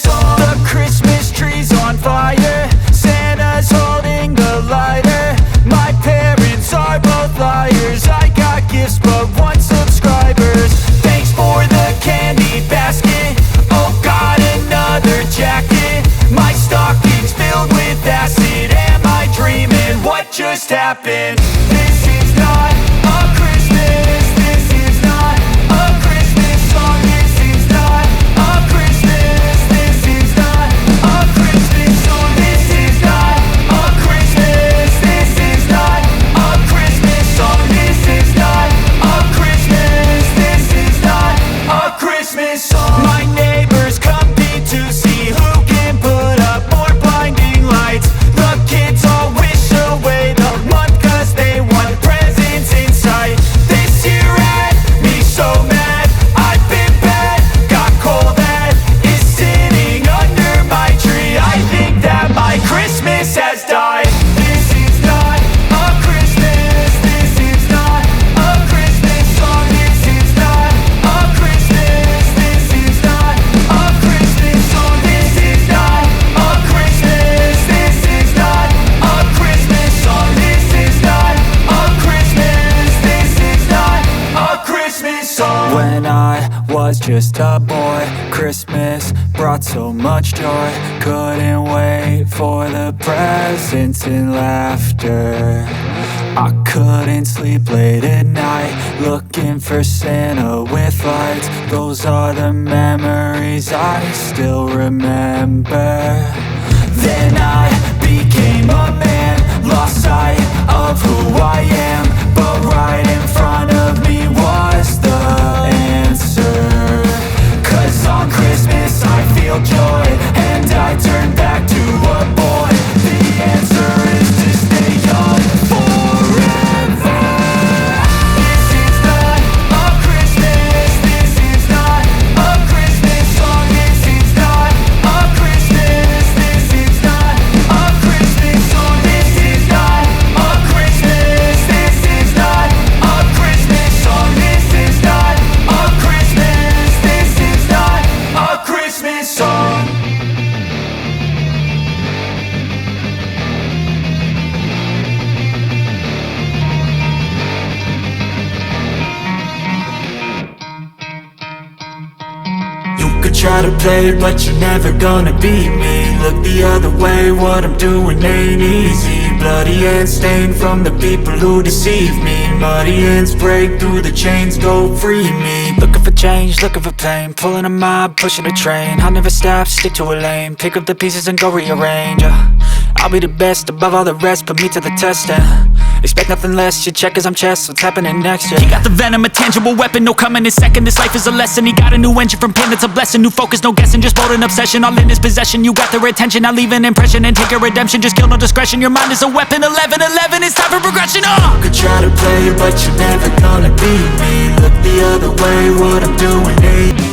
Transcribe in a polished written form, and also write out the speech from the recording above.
song. The Christmas tree's on fire, Santa's holding the lighter. My parents are both liars, I got gifts but one subscribers. Thanks for the candy basket, oh got another jacket. My stocking's filled with acid, am I dreaming? What just happened? This is not a Christmas, this is not a Christmas song. This is not a Christmas, this is not a Christmas song. This is not a Christmas, this is not a Christmas song. This is not a Christmas, this is not a Christmas song. My neighbors compete to see who can put up more blinding lights. The kids all wish away the month cause they want presents in sight. This year had me so mad, I've been bad, got coal that is sitting under my tree. I think that my Christmas has died. This is not a Christmas, this is not a Christmas song. This is not a Christmas, this is not a Christmas song. This is not a Christmas, this is not a Christmas song. This is not a Christmas, this is not a Christmas song. When I was just a boy, Christmas brought so much joy. Couldn't wait for the presents and laughter. I couldn't sleep late at night, looking for Santa with lights. Those are the memories I still remember. Then I became a man, lost sight of who I am. But right in front of me was the answer. Cause on Christmas I feel joy, and I turn back to a boy. The answer is to stay young forever. This is not a Christmas, this is not a Christmas song. This is not a Christmas, this is not a Christmas song. This is not a Christmas, this is not a Christmas song. This is not a Christmas, this is not a Christmas song. You could try to play it, but you're never gonna beat me. Look the other way, what I'm doing ain't easy. Bloody hands stained from the people who deceive me. Muddy hands break through the chains, go free me. Looking for change, looking for pain, pulling a mob, pushing a train. I'll never stop, stick to a lane, pick up the pieces and go rearrange. I'll be the best above all the rest, put me to the test and expect nothing less, you check as I'm chess, what's happening next, yeah. He got the venom, a tangible weapon, no coming in second. This life is a lesson, he got a new engine from pain, it's a blessing. New focus, no guessing, just bold and obsession, all in his possession. You got their attention, I'll leave an impression and take a redemption. Just kill, no discretion, your mind is a weapon. 11-11, it's time for progression, You could try to play it, but you're never gonna beat me. Look the other way, what I'm doing ain't